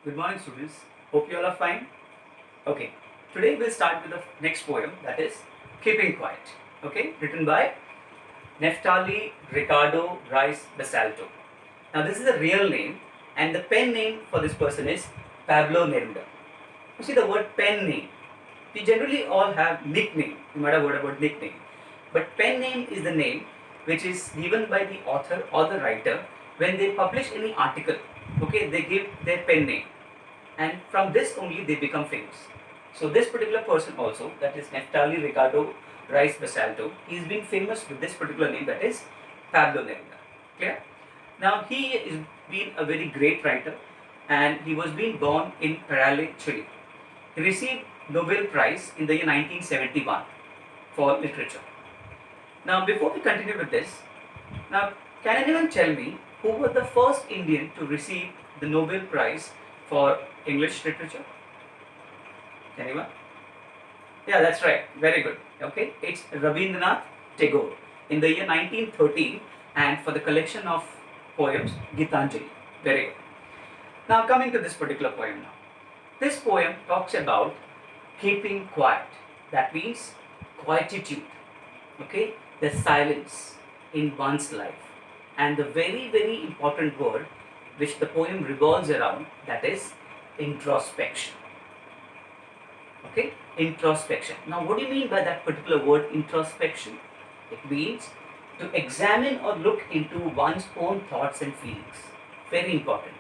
Good morning, students. Hope you all are fine. Okay, today we'll start with the next poem, that is Keeping Quiet. Okay, written by Neftali Ricardo Rice Basalto. Now, this is a real name, and the pen name for this person is Pablo Neruda. You see the word pen name. We generally all have nickname. You might have heard about nickname, but pen name is the name which is given by the author or the writer when they publish any article. Okay, they give their pen name, and from this only they become famous. So this particular person also, that is Neftali Ricardo Rice Basalto, he's been famous with this particular name, that is Pablo Neruda. Clear? Now he is been a very great writer, and he was being born in Paralle, Chile. He received Nobel Prize in the year 1971 for literature. Now before we continue with this, now can anyone tell me who was the first Indian to receive the Nobel Prize for English literature? Anyone? Yeah, that's right. Very good. Okay, it's Rabindranath Tagore in the year 1913, and for the collection of poems Gitanjali. Very good. Now coming to this particular poem now. This poem talks about keeping quiet. That means quietude. Okay, the silence in one's life. And the very important word which the poem revolves around, that is introspection. Okay, introspection. Now what do you mean by that particular word introspection? It means to examine or look into one's own thoughts and feelings. Very important.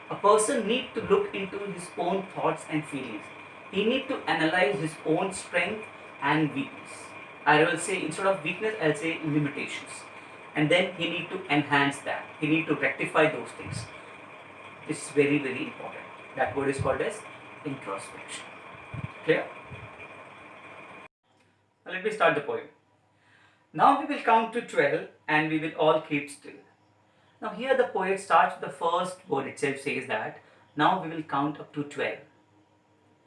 A person needs to look into his own thoughts and feelings. He needs to analyze his own strength and weakness. I will say, instead of weakness, I'll say limitations. And then he needs to enhance that. He needs to rectify those things. This is very important. That word is called as introspection. Clear? Now let me start the poem. Now we will count to 12 and we will all keep still. Now here the poet starts with the first word itself, says that now we will count up to 12.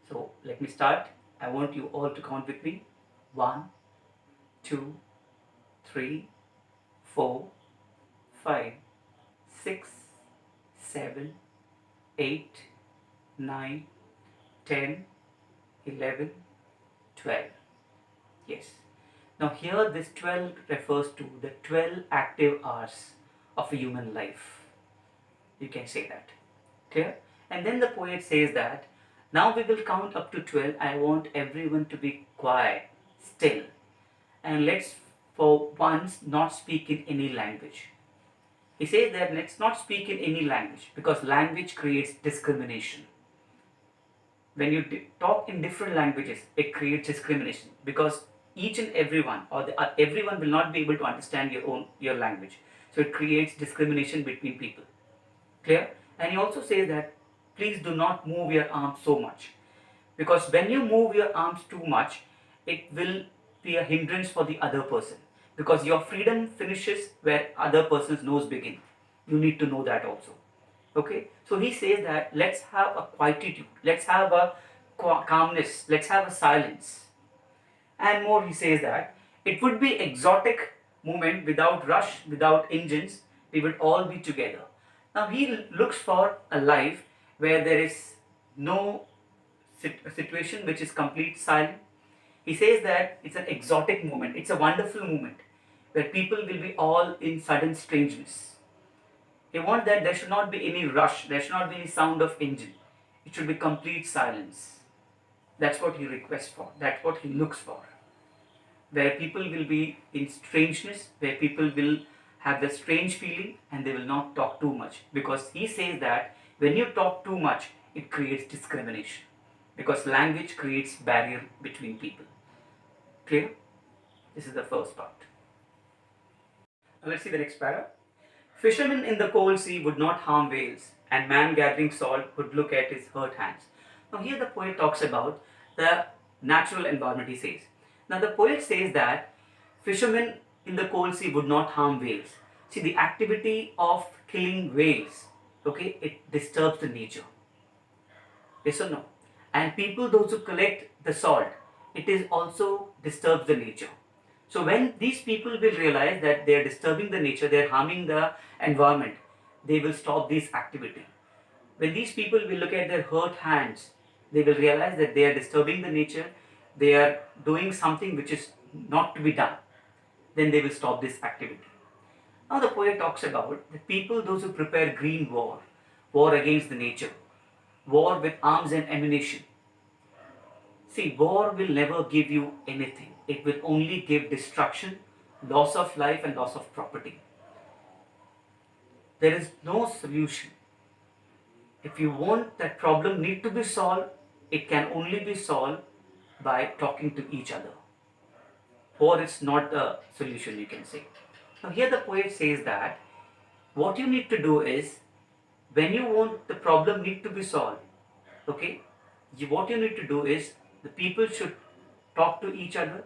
So let me start. I want you all to count with me. 1, 2, 3, 4, 5, 6, 7, 8, 9, 10, 11, 12. Yes. Now here this 12 refers to the 12 active hours of a human life. You can say that. Clear? And then the poet says that now we will count up to 12. I want everyone to be quiet, still. And let's for once not speak in any language. He says that let's not speak in any language because language creates discrimination. When you talk in different languages, it creates discrimination because each and everyone or everyone will not be able to understand your language. So it creates discrimination between people. Clear? And he also says that please do not move your arms so much, because when you move your arms too much, it will be a hindrance for the other person, because your freedom finishes where other person's nose begins. You need to know that also. Okay, so he says that let's have a quietude, let's have a calmness, let's have a silence. And more, he says that it would be exotic movement without rush, without engines. We would all be together. Now he looks for a life where there is no situation which is complete silent. He says that it's an exotic moment, it's a wonderful moment where people will be all in sudden strangeness. He wants that there should not be any rush, there should not be any sound of engine. It should be complete silence. That's what he requests for, that's what he looks for. Where people will be in strangeness, where people will have the strange feeling and they will not talk too much. Because he says that when you talk too much, it creates discrimination. Because language creates barrier between people. Clear? This is the first part. Now let's see the next para. Fishermen in the cold sea would not harm whales, and man gathering salt would look at his hurt hands. Now here the poet talks about the natural environment, he says. Now the poet says that fishermen in the cold sea would not harm whales. See, the activity of killing whales, okay, it disturbs the nature. Yes or no? And people, those who collect the salt, it is also disturbs the nature. So when these people will realize that they are disturbing the nature, they are harming the environment, they will stop this activity. When these people will look at their hurt hands, they will realize that they are disturbing the nature, they are doing something which is not to be done. Then they will stop this activity. Now the poet talks about the people, those who prepare green war, war against the nature, war with arms and ammunition. See, war will never give you anything. It will only give destruction, loss of life and loss of property. There is no solution. If you want that problem need to be solved, it can only be solved by talking to each other. Or it's not a solution, you can say. Now here the poet says that what you need to do is, when you want the problem need to be solved, okay, what you need to do is, the people should talk to each other.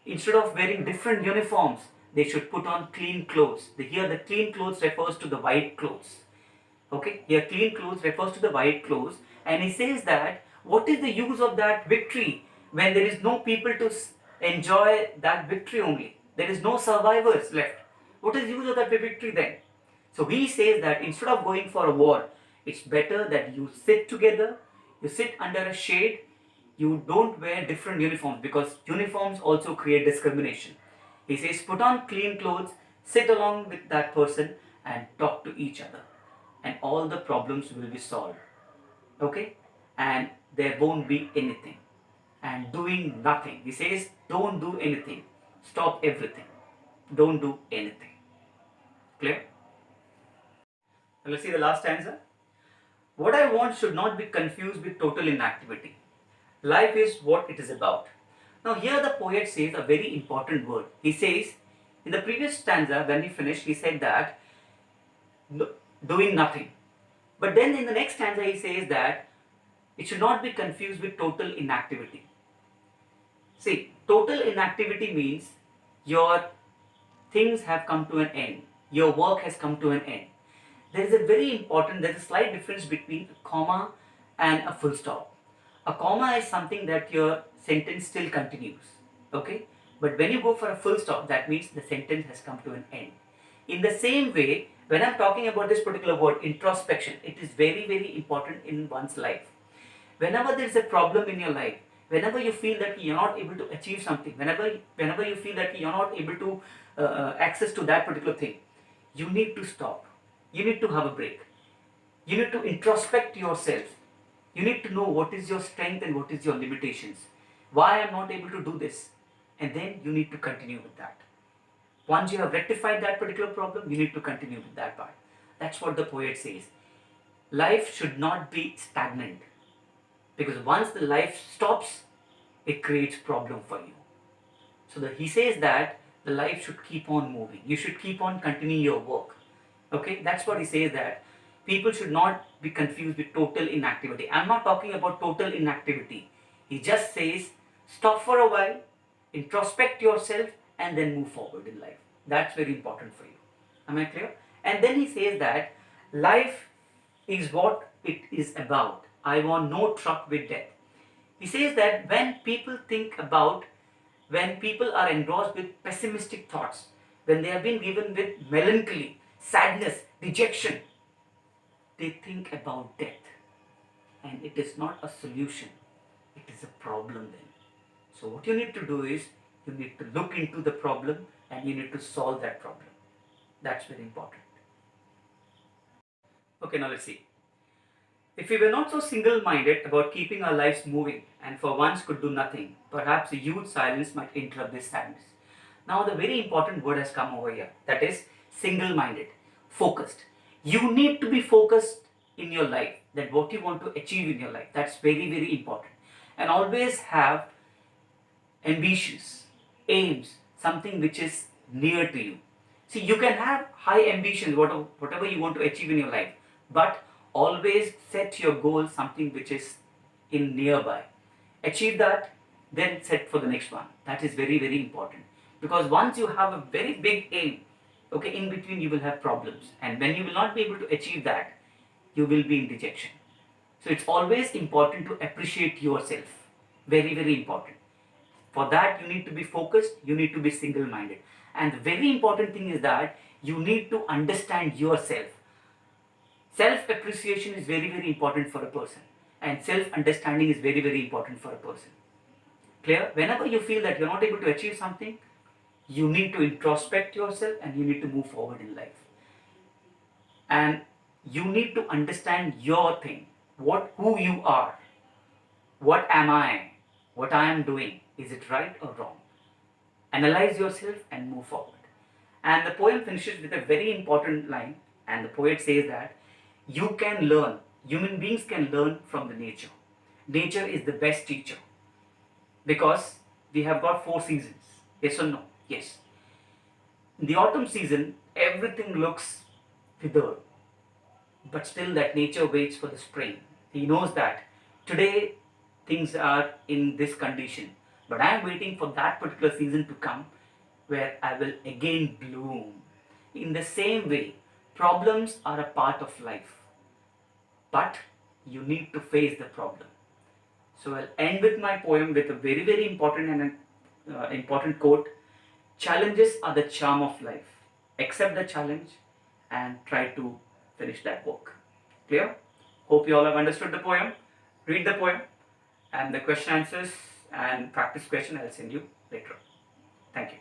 Instead of wearing different uniforms, they should put on clean clothes. Here the clean clothes refers to the white clothes. Okay, here clean clothes refers to the white clothes, and he says that what is the use of that victory when there is no people to enjoy that victory only? There is no survivors left. What is the use of that victory then? So he says that instead of going for a war, it's better that you sit together, you sit under a shade, you don't wear different uniforms, because uniforms also create discrimination. He says put on clean clothes, sit along with that person and talk to each other, and all the problems will be solved. Okay, and there won't be anything. And doing nothing, he says don't do anything, stop everything, don't do anything. Clear? Now let's see the last stanza. What I want should not be confused with total inactivity. Life is what it is about. Now here the poet says a very important word. He says, in the previous stanza when he finished, he said that doing nothing. But then in the next stanza he says that it should not be confused with total inactivity. See, total inactivity means your things have come to an end. Your work has come to an end. There's a slight difference between a comma and a full stop. A comma is something that your sentence still continues, okay? But when you go for a full stop, that means the sentence has come to an end. In the same way, when I'm talking about this particular word, introspection, it is very, very important in one's life. Whenever there is a problem in your life, whenever you feel that you're not able to achieve something, whenever you feel that you're not able to access to that particular thing, you need to stop. You need to have a break. You need to introspect yourself. You need to know what is your strength and what is your limitations. Why I'm not able to do this. And then you need to continue with that. Once you have rectified that particular problem, you need to continue with that part. That's what the poet says. Life should not be stagnant. Because once the life stops, it creates problem for you. So he says that the life should keep on moving. You should keep on continuing your work. Okay, that's what he says, that people should not be confused with total inactivity. I'm not talking about total inactivity. He just says stop for a while, introspect yourself, and then move forward in life. That's very important for you. Am I clear? And then he says that life is what it is about. I want no truck with death. He says that when people are engrossed with pessimistic thoughts, when they have been given with melancholy, sadness, dejection, they think about death. And it is not a solution. It is a problem then. So what you need to do is, you need to look into the problem and you need to solve that problem. That's very important. Okay, now let's see. If we were not so single-minded about keeping our lives moving and for once could do nothing, perhaps a huge silence might interrupt this sadness. Now the very important word has come over here. That is single-minded, focused. You need to be focused in your life, that what you want to achieve in your life. That's very, very important. And always have ambitions, aims, something which is near to you. See, you can have high ambitions, whatever you want to achieve in your life, but always set your goal something which is in nearby. Achieve that, then set for the next one. That is very, very important. Because once you have a very big aim, okay, in between you will have problems. And when you will not be able to achieve that, you will be in dejection. So it's always important to appreciate yourself. Very, very important. For that, you need to be focused, you need to be single-minded. And the very important thing is that you need to understand yourself. Self-appreciation is very, very important for a person, and self-understanding is very, very important for a person. Clear? Whenever you feel that you're not able to achieve something, you need to introspect yourself and you need to move forward in life. And you need to understand your thing, who you are, what am I, what I am doing, is it right or wrong? Analyze yourself and move forward. And the poem finishes with a very important line, and the poet says that you can learn, human beings can learn from the nature. Nature is the best teacher because we have got 4 seasons. Yes or no? Yes. In the autumn season, everything looks withered, but still that nature waits for the spring. He knows that today things are in this condition, but I am waiting for that particular season to come where I will again bloom. In the same way, problems are a part of life, but you need to face the problem. So I'll end with my poem with a very, very important and important quote. Challenges are the charm of life. Accept the challenge and try to finish that book. Clear? Hope you all have understood the poem. Read the poem and the question answers and practice question I'll send you later. Thank you.